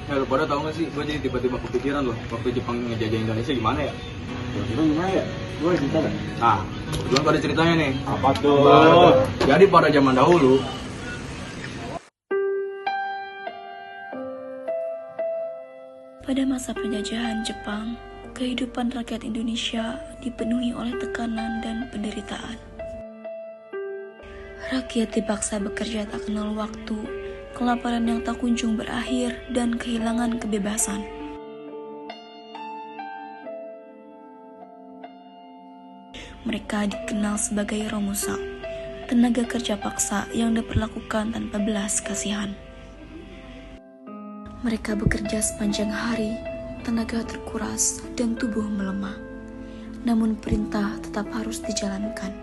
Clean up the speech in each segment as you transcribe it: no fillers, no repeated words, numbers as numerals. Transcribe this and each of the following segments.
Lu pada tahu nggak sih, gue jadi tiba-tiba kepikiran loh, waktu Jepang ngejajah Indonesia gimana ya? Kira-kira gimana ya? Gue cerita kan? Nah, kebetulan pada ceritanya nih. Apa tuh? Jadi pada zaman dahulu, Pada masa penjajahan Jepang, kehidupan rakyat Indonesia dipenuhi oleh tekanan dan penderitaan. Rakyat dipaksa bekerja tak kenal waktu, kelaparan yang tak kunjung berakhir, dan kehilangan kebebasan. Mereka dikenal sebagai romusa, tenaga kerja paksa yang diperlakukan tanpa belas kasihan. Mereka bekerja sepanjang hari, tenaga terkuras, dan tubuh melemah. Namun perintah tetap harus dijalankan.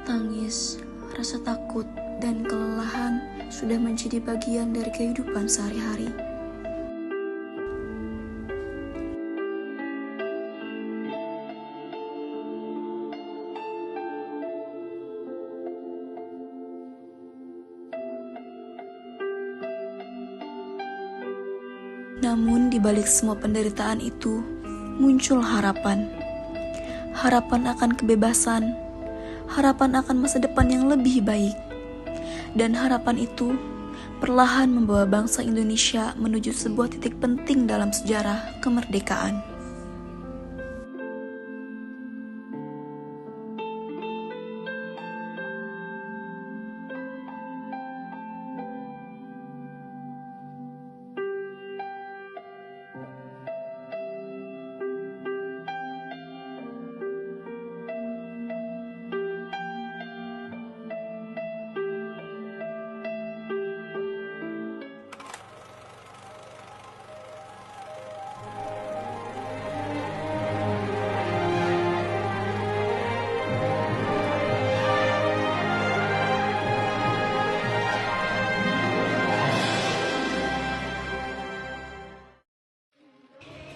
Tangis, rasa takut, dan kelelahan sudah menjadi bagian dari kehidupan sehari-hari. Namun di balik semua penderitaan itu, muncul harapan. Harapan akan kebebasan, harapan akan masa depan yang lebih baik. Dan harapan itu perlahan membawa bangsa Indonesia menuju sebuah titik penting dalam sejarah kemerdekaan.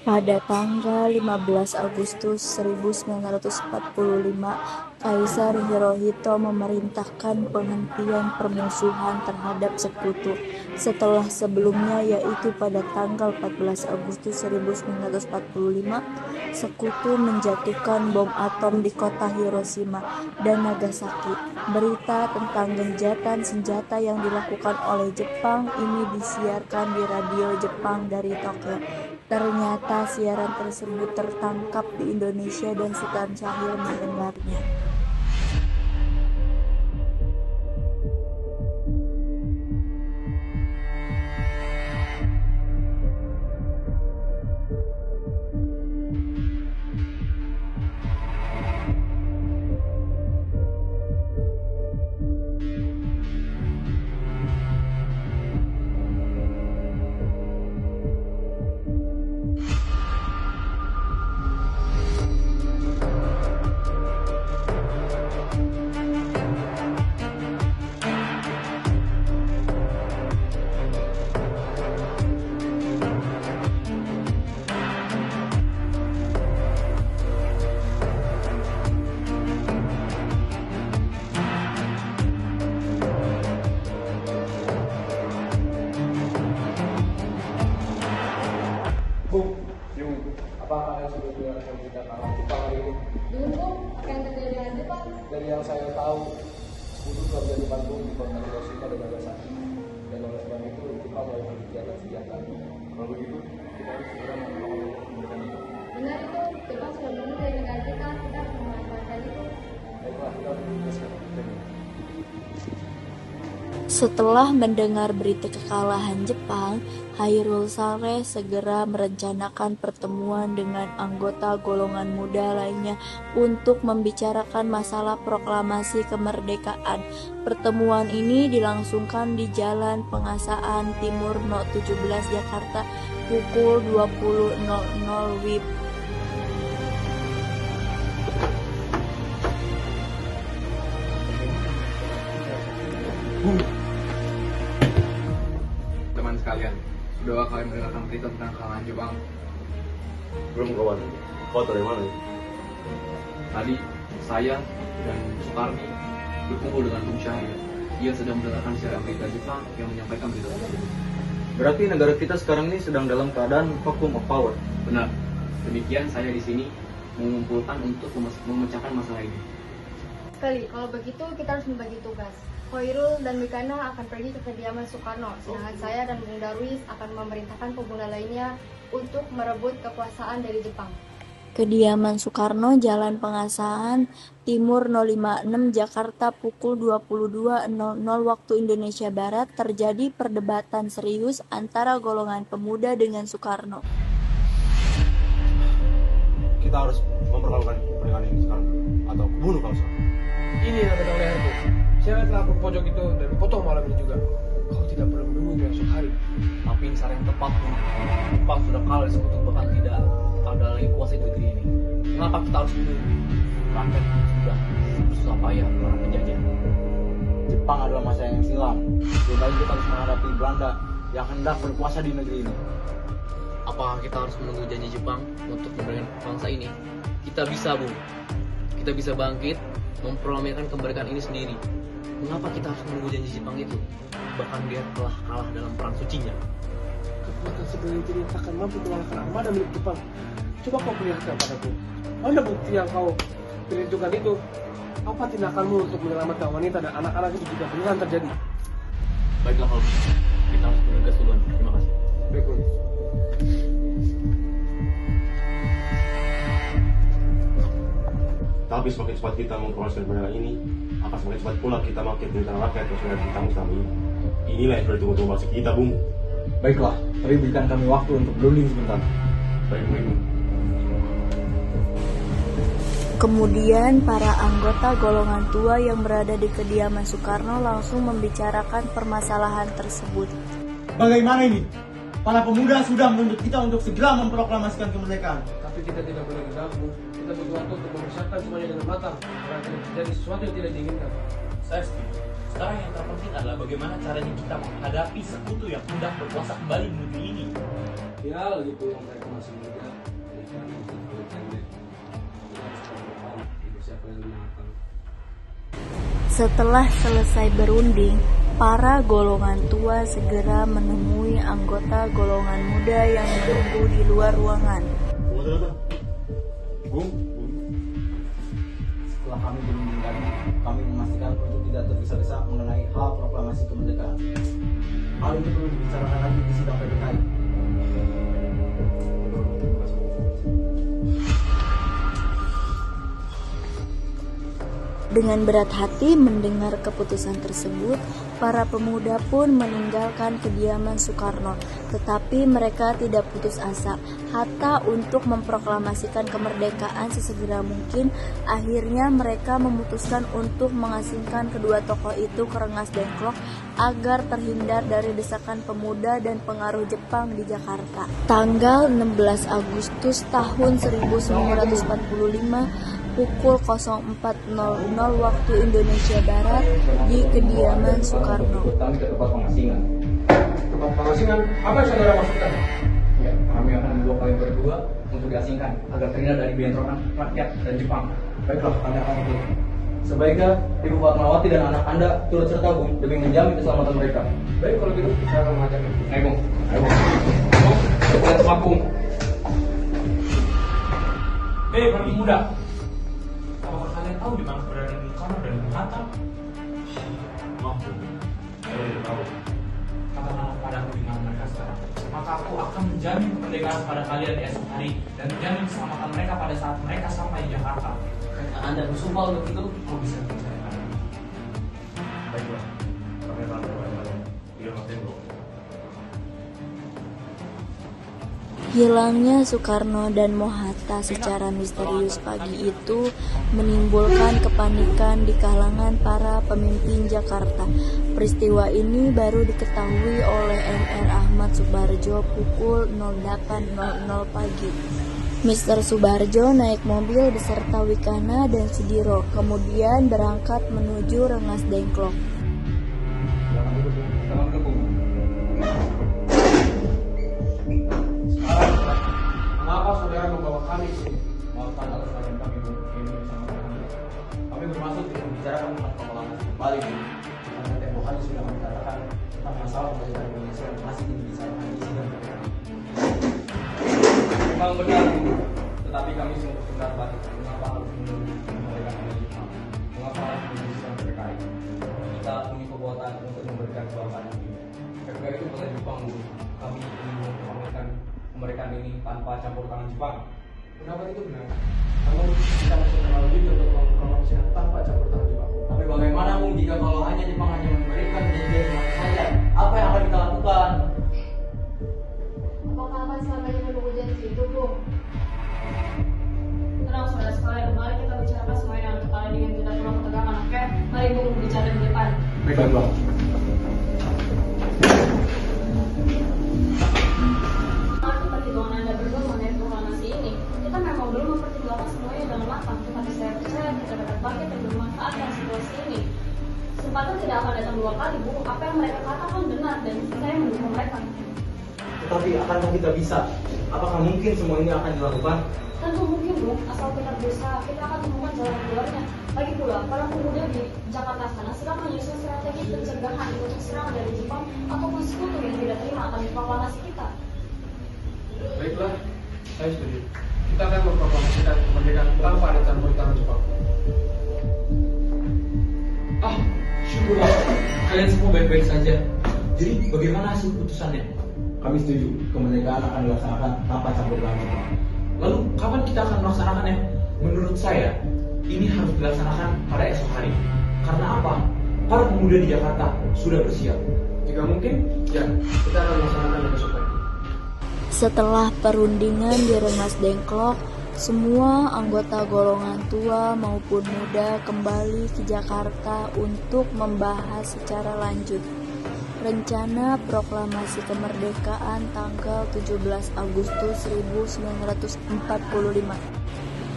Pada tanggal 15 Agustus 1945, Kaisar Hirohito memerintahkan penghentian permusuhan terhadap sekutu. Setelah sebelumnya, yaitu pada tanggal 14 Agustus 1945, sekutu menjatuhkan bom atom di kota Hiroshima dan Nagasaki. Berita tentang gencatan senjata yang dilakukan oleh Jepang ini disiarkan di radio Jepang dari Tokyo. Ternyata siaran tersebut tertangkap di Indonesia dan Sultan Syahrir mendengarnya. Bung, apa kalian sudah dengar berita tentang Jepang hari ini? Belum, Bung. Apa yang terjadi dengan Jepang? Dari yang saya tahu, Sekutu telah menjadi Bandung di kota Hiroshima dan Nagasaki. Dan oleh sebab itu, Jepang mulai bergencatan senjata. Kalau begitu, kita harus segera melakukan kemerdekaan itu. Benar itu, Jepang sudah mundur dari negara kita harus memanfaatkan itu. Baiklah, kita harus bergegas. Setelah mendengar berita kekalahan Jepang, Hairul Saleh segera merencanakan pertemuan dengan anggota golongan muda lainnya untuk membicarakan masalah proklamasi kemerdekaan. Pertemuan ini dilangsungkan di Jalan Pengasaan Timur No. 17 Jakarta pukul 20.00 WIB. Teman sekalian, sudah kalian mendengarkan berita tentang kekalahan Jepang? Belum kawan. Kau dari mana? Tadi saya dan Sukarni berkumpul dengan Bung Syahir. Ia sedang mendengarkan siaran berita Jepang yang menyampaikan berita tersebut. Berarti negara kita sekarang ini sedang dalam keadaan vacuum of power. Benar. Demikian saya di sini mengumpulkan untuk memecahkan masalah ini. Sekali, kalau begitu kita harus membagi tugas. Khairul dan Mikana akan pergi ke kediaman Soekarno, sedangkan saya dan Bung Darwis akan memerintahkan pemuda lainnya untuk merebut kekuasaan dari Jepang. Kediaman Soekarno, Jalan Pengasahan Timur 056, Jakarta, pukul 22.00 waktu Indonesia Barat. Terjadi perdebatan serius antara golongan pemuda dengan Soekarno. Kita harus memperlakukan pernikahan ini sekarang, atau bunuh kau sekarang. Ini yang kata leherku. Saya telah berpojok itu dan potong malam ini juga. Kau tidak perlu menunggu esok hari. Tapi ini cara yang tepat, Bung. Jepang sudah kalah di sekutu, bahkan tidak ada lagi kuasa di negeri ini. Kenapa kita harus menunggu? Rakyat sudah susah payah melawan penjajah. Jepang adalah masa yang silam. Lebih baik kita harus menghadapi Belanda yang hendak berkuasa di negeri ini. Apakah kita harus menunggu janji Jepang untuk memberikan bangsa ini? Kita bisa, Bung. Kita bisa bangkit, memproklamirkan kemerdekaan ini sendiri. Mengapa kita harus menunggu janji Jepang itu? Bahkan dia telah kalah dalam perang sucinya. Kekuatan segelintir yang takkan mampu mengalahkan armada milik Jepang. Coba kau perlihatkan padaku. Mana bukti yang kau perhitungkan itu? Apa tindakanmu untuk menyelamatkan wanita dan anak-anak itu jika beneran terjadi? Baiklah kalau begitu. Kita harus bergegas duluan. Terima kasih. Baik, Bung. Tapi semakin cepat kita memproses perkara ini, akan semakin cepat pula kita makin tentang rakyat yang sudah ditanggung selama ini. Inilah yang sudah ditunggu-tunggu bangsa kita, Bung. Baiklah, tapi berikan kami waktu untuk berunding sebentar. Baik. Kemudian para anggota golongan tua yang berada di kediaman Soekarno langsung membicarakan permasalahan tersebut. Bagaimana ini? Para pemuda sudah menuntut kita untuk segera memproklamasikan kemerdekaan. Tapi kita tidak boleh mengganggu. Kita butuh waktu untuk mempersiapkan semuanya dengan matang. Karena tidak terjadi sesuatu yang tidak diinginkan. Saya setuju. Sekarang yang terpenting adalah bagaimana caranya kita menghadapi sekutu yang hendak berkuasa kembali di negeri ini. Ya, lagi pula mereka masih muda. Setelah selesai berunding, para golongan tua segera menemui anggota golongan muda yang menunggu di luar ruangan. Bung. Setelah kami berunding tadi, kami memastikan untuk tidak tergesa-gesa mengenai hal proklamasi kemerdekaan. Hal itu perlu dibicarakan lagi di sidang PPKI. Dengan berat hati mendengar keputusan tersebut, para pemuda pun meninggalkan kediaman Soekarno. Tetapi mereka tidak putus asa. Hatta untuk memproklamasikan kemerdekaan sesegera mungkin, akhirnya mereka memutuskan untuk mengasingkan kedua tokoh itu ke Rengas Dengklok agar terhindar dari desakan pemuda dan pengaruh Jepang di Jakarta. Tanggal 16 Agustus tahun 1945, pukul 04.00 waktu Indonesia Barat di kediaman Soekarno. Kami ke tempat pengasingan. Tempat pengasingan? Apa yang saudara maksudkan? Ya, kami akan membawa kalian berdua untuk diasingkan agar terhindar dari bentrokan rakyat dan Jepang. Baiklah, kami akan ikut. Sebaiknya Ibu Fatmawati dan anak Anda turut serta, Bung, demi menjamin keselamatan mereka. Baik, kalau gitu saya akan mengajaknya. Ayo, Bung. Ayo, Bung. Bung, kita tempat, Bung. Para pemuda, apakah kalian tahu di mana keberadaan Bung Karno dan Bung Hatta? Maaf, Bung. Saya tidak tahu. Katakanlah padaku di mana mereka sekarang. Maka aku akan menjamin kemerdekaan pada kalian di esok hari dan menjamin keselamatan mereka pada saat mereka sampai di Jakarta. Anda bersumpah untuk itu? Kau bisa percaya pada aku. Baiklah. Kami akan berkata-kata. Tidak tembok. Hilangnya Soekarno dan Mohatta secara misterius pagi itu menimbulkan kepanikan di kalangan para pemimpin Jakarta. Peristiwa ini baru diketahui oleh Mr. Ahmad Subarjo pukul 08.00 pagi. Mr. Subarjo naik mobil beserta Wikana dan Sudiro, kemudian berangkat menuju Rengas Dengklok. membicarakan tentang proklamasi kembali, Bu. Karena tempoh hari sudah kami katakan tentang masalah kemerdekaan Indonesia yang masih dibicarakan di sidang PPKI. Memang benar, Bu. Tetapi kami sungguh pendapat mengapa harus menunggu kemerdekaan dari Jepang. Mengapa harus menunggu sidang PPKI? Kita punya kekuatan untuk memberikan kebangsaan ini. PPKI itu bukan Jepang, Bu. Kami ingin mempertahankan kemerdekaan ini tanpa campur tangan Jepang. Pendapat itu benar. Namun kita masih terlalu jujur untuk mempromosikan tanpa campur tangan Jepang. Tapi bagaimana Bung jika kalau hanya Jepang hanya memberikan janji semuanya saja? Apa yang akan kita lakukan? Apakah akan selamanya menunggu janji itu, Bung? Tenang saudara sekalian, mari kita bicarakan semuanya dengan kepala dingin, tidak perlu ketegangan, oke? Mari Bung bicara di depan. Baiklah, Bang. Apa perhitungan Anda berdua mengenai proklamasi ini? Kita memang belum mempertimbangkan semuanya dengan matang, tetapi saya percaya kita dapat bangkit dan bermanfaat dalam situasi ini. Kesempatan tidak akan datang dua kali, Bu. Apa yang mereka katakan benar dan saya mendukung mereka. Tetapi akankah kita bisa? Apakah mungkin semua ini akan dilakukan? Tentu mungkin, Bu. Asal kita berusaha, kita akan temukan jalan keluarnya. Lagi pula, para pemuda di Jakarta sana sedang menyusun strategi pencegahan untuk serangan dari Jepang ataupun sekutu yang tidak terima akan proklamasi kita. Baiklah, saya setuju. Kita akan memproklamasikan kemerdekaan tanpa ada campur tangan Jepang. Syukurlah, kalian semua baik-baik saja. Jadi bagaimana hasil putusannya? Kami setuju, kemerdekaan akan dilaksanakan tanpa campur tangan Jepang. Lalu kapan kita akan melaksanakannya? Menurut saya, ini harus dilaksanakan pada esok hari. Karena apa? Para pemuda di Jakarta sudah bersiap. Jika mungkin, ya, kita akan melaksanakan besok pagi. Setelah perundingan di Rengas Dengklok, semua anggota golongan tua maupun muda kembali ke Jakarta untuk membahas secara lanjut rencana proklamasi kemerdekaan tanggal 17 Agustus 1945.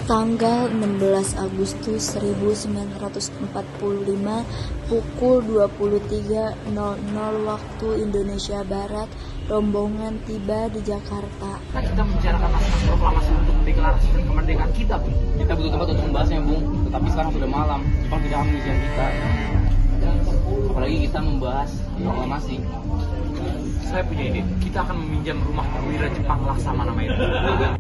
Tanggal 16 Agustus 1945 pukul 23.00 waktu Indonesia Barat, rombongan tiba di Jakarta. Kita membicarakan masalah proklamasi untuk mendeklarasikan kemerdekaan kita, Bung. Kita butuh tempat untuk membahasnya, Bung. Tetapi sekarang sudah malam, Jepang tidak akan mengizinkan kita. Apalagi kita membahas proklamasi. Saya punya ide, kita akan meminjam rumah perwira Jepang Laksamana Maeda.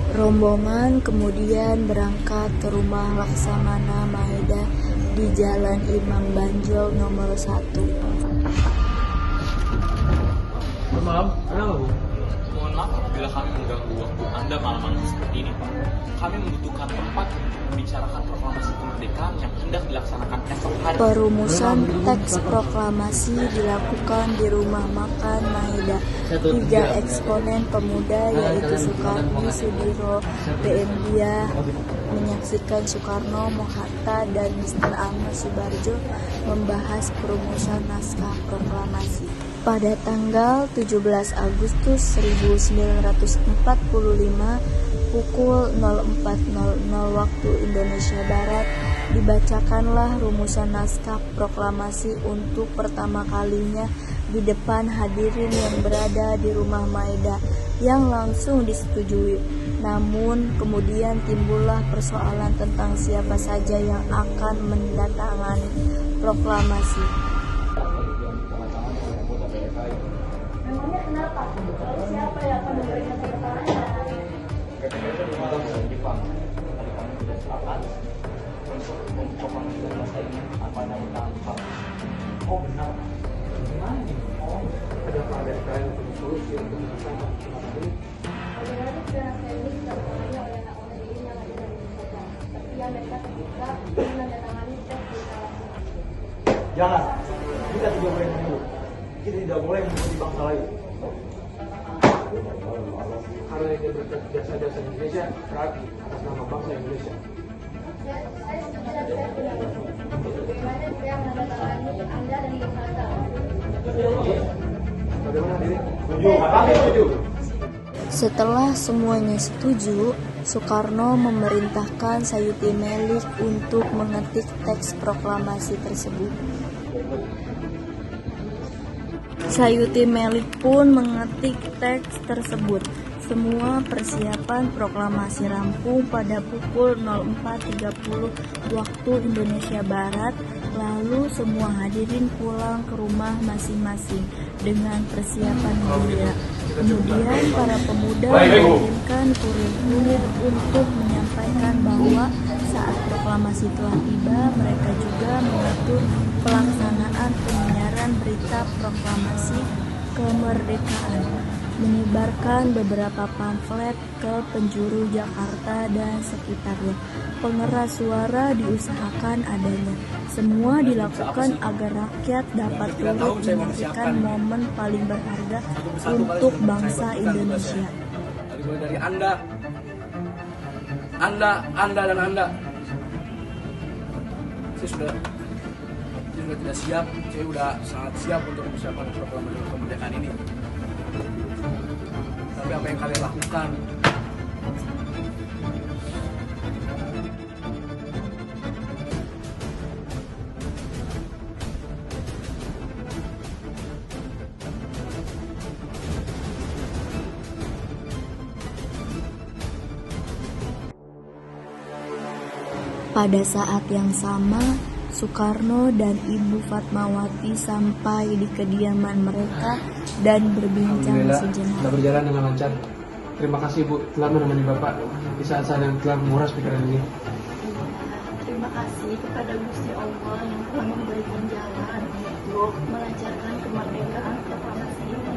Rombongan kemudian berangkat ke rumah Laksamana Maeda di Jalan Imam Banjol nomor 1. Malam, kenapa, Bu? Mohon maaf apabila kami mengganggu waktu Anda malam-malam seperti ini, Pak. Kami membutuhkan tempat untuk membicarakan proklamasi kemerdekaan yang hendak dilaksanakan esok hari. Perumusan teks proklamasi dilakukan di rumah makan Maeda. 3 eksponen pemuda yaitu Soekarno, Sudiro, PM Dia menyaksikan Soekarno, Mohatta, dan Mr. Ahmad Subarjo membahas perumusan naskah proklamasi. Pada tanggal 17 Agustus 1945 pukul 04.00 waktu Indonesia Barat dibacakanlah rumusan naskah proklamasi untuk pertama kalinya di depan hadirin yang berada di rumah Maeda yang langsung disetujui. Namun kemudian timbullah persoalan tentang siapa saja yang akan mendatangani proklamasi. Memangnya kenapa? Lalu siapa yang akan memberikan keterangan? Jepang. Tadi kami sudah sepakat untuk memproklamasikan masa ini tanpa ada tangan Jepang. Oh benar. Gimana nih? Oh, Ada PKI untuk solusi untuk menyelesaikan masalah ini. Bagaimana pikiran saya ini ditangani oleh anak-anak ini yang ada di Indonesia, tapi yang mereka terbuka menandatangani teks deklarasi. Jangan, kita tidak boleh mengeluh. Kita tidak boleh mengikuti bangsa lain. Karena dia berjasa-jasa di Indonesia, berarti atas nama bangsa Indonesia. Saya tidak benar. Bagaimana saya menandatangani Anda dan Jakarta? Bagaimana diri? Setuju. Setelah semuanya setuju, Soekarno memerintahkan Sayuti Melik untuk mengetik teks proklamasi tersebut. Sayuti Melik pun mengetik teks tersebut. Semua persiapan proklamasi rampung pada pukul 04.30 waktu Indonesia Barat, lalu semua hadirin pulang ke rumah masing-masing dengan persiapan gembira. Kemudian para pemuda mengirimkan kurir-kurir untuk menyampaikan bahwa saat proklamasi telah tiba, mereka juga mengatur pelaksanaan penyiaran berita proklamasi kemerdekaan, menyebarkan beberapa pamflet ke penjuru Jakarta dan sekitarnya. Pengeras suara diusahakan adanya. Semua dilakukan agar rakyat dapat turut menyaksikan momen paling berharga untuk bangsa Indonesia. Mulai dari Anda dan Anda. Saya sudah tidak siap. Saya sudah sangat siap untuk mempersiapkan proklamasi kemerdekaan ini. Tapi apa yang kalian lakukan? Pada saat yang sama, Soekarno dan Ibu Fatmawati sampai di kediaman mereka dan berbincang sejenak. Sudah berjalan dengan lancar. Terima kasih Bu telah menemani Bapak di saat saya yang telah menguras pikiran ini. Terima kasih kepada Gusti Allah yang telah memberikan jalan untuk melancarkan kemerdekaan proklamasi ini.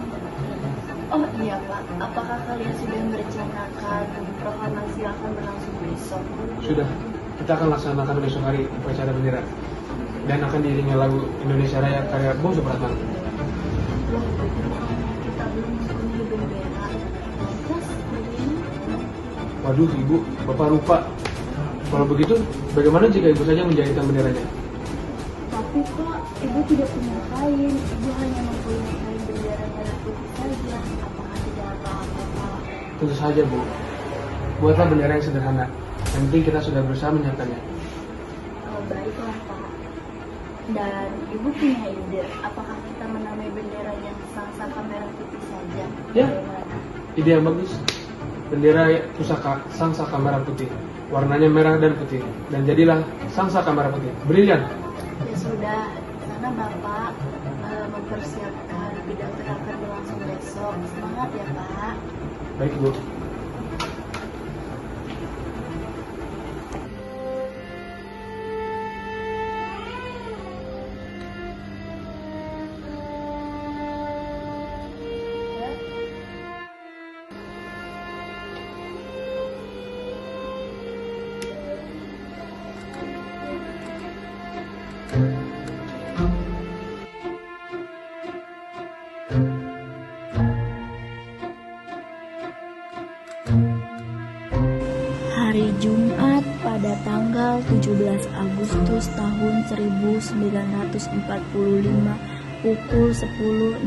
Oh iya Pak, apakah kalian sudah merencanakan proklamasi yang akan berlangsung besok? Sudah, kita akan laksanakan besok hari upacara bendera dan akan diiringi lagu Indonesia Raya karya Bung Supratman. Loh, kita belum mempunyai bendera. Terus bagaimana? Waduh Ibu, Bapak lupa. Kalau begitu, bagaimana jika Ibu saja menjadikan benderanya? Tapi Pak, Ibu tidak punya kain. Ibu hanya mempunyai kain bendera merah putih saja. Apakah tidak apa-apa Pak? Tentu saja Bu. Buatlah bendera yang sederhana. Yang penting kita sudah berusaha menyiapkannya. Oh, baiklah Pak. Dan Ibu punya ide, apakah kita menamai bendera yang sangsaka merah putih saja? Ya. Bagaimana? Ide yang bagus. Bendera pusaka Sangsaka Merah Putih. Warnanya merah dan putih. Dan jadilah Sangsaka Merah Putih. Brilian. Ya sudah, karena Bapak mempersiapkan pidato yang akan berlangsung besok. Semangat ya Pak. Baik Bu. Hari Jumat pada tanggal 17 Agustus tahun 1945 pukul 10.00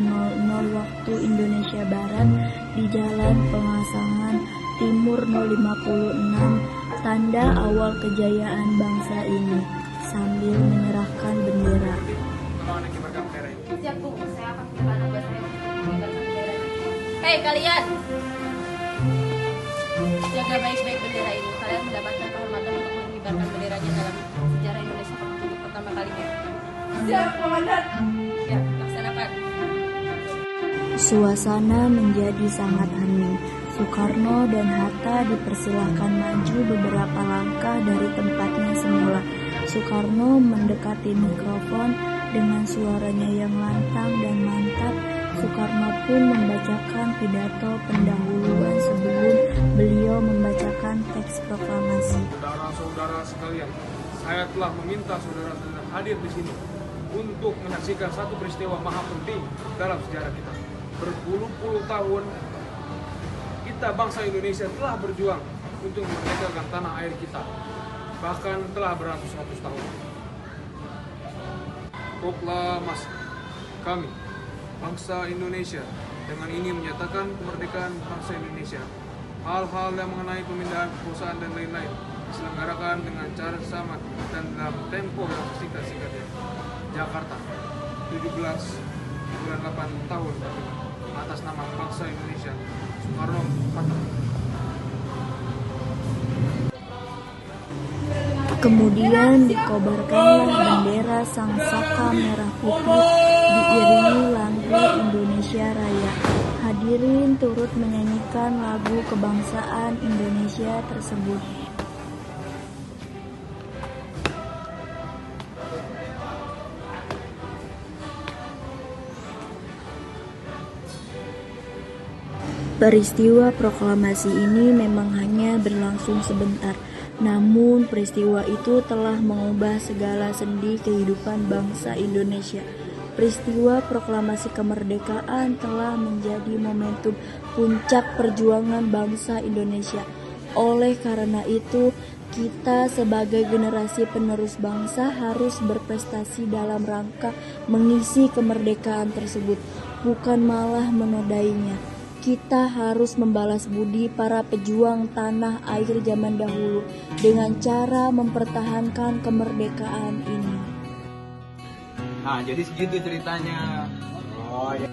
waktu Indonesia Barat di Jalan Pengasangan Timur 056, tanda awal kejayaan bangsa ini, sambil menyerahkan bendera. Siap Bu, saya akan mengibarkan bendera. Hei kalian, jaga baik-baik bendera ini. Kalian mendapatkan kehormatan untuk mengibarkan benderanya dalam sejarah Indonesia untuk pertama kalinya. Siap, Komandan. Siap, laksanakan. Suasana menjadi sangat hening. Soekarno dan Hatta dipersilahkan maju beberapa langkah dari tempatnya semula. Soekarno mendekati mikrofon dengan suaranya yang lantang dan mantap. Soekarno pun membacakan pidato pendahuluan sebelum beliau membacakan teks proklamasi. Saudara-saudara sekalian, saya telah meminta saudara-saudara hadir di sini untuk menyaksikan satu peristiwa maha penting dalam sejarah kita. Berpuluh-puluh tahun kita bangsa Indonesia telah berjuang untuk memerdekakan tanah air kita, bahkan telah beratus-ratus tahun. Proklamasi kami, bangsa Indonesia, dengan ini menyatakan kemerdekaan bangsa Indonesia. Hal-hal yang mengenai pemindahan kekuasaan dan lain-lain diselenggarakan dengan cara sama dan dalam tempo yang singkat-singkatnya. Jakarta, 17 bulan 8 tahun 45. atas nama bangsa Indonesia. Soekarno mantap. Kemudian dikobarkanlah bendera Sang Saka Merah Putih diiringi lagu Indonesia Raya. Hadirin turut menyanyikan lagu kebangsaan Indonesia tersebut. Peristiwa proklamasi ini memang hanya berlangsung sebentar, namun peristiwa itu telah mengubah segala sendi kehidupan bangsa Indonesia. Peristiwa proklamasi kemerdekaan telah menjadi momentum puncak perjuangan bangsa Indonesia. Oleh karena itu, kita sebagai generasi penerus bangsa harus berprestasi dalam rangka mengisi kemerdekaan tersebut, bukan malah menodainya. Kita harus membalas budi para pejuang tanah air zaman dahulu dengan cara mempertahankan kemerdekaan ini. Nah, jadi segitu ceritanya. Oh ya.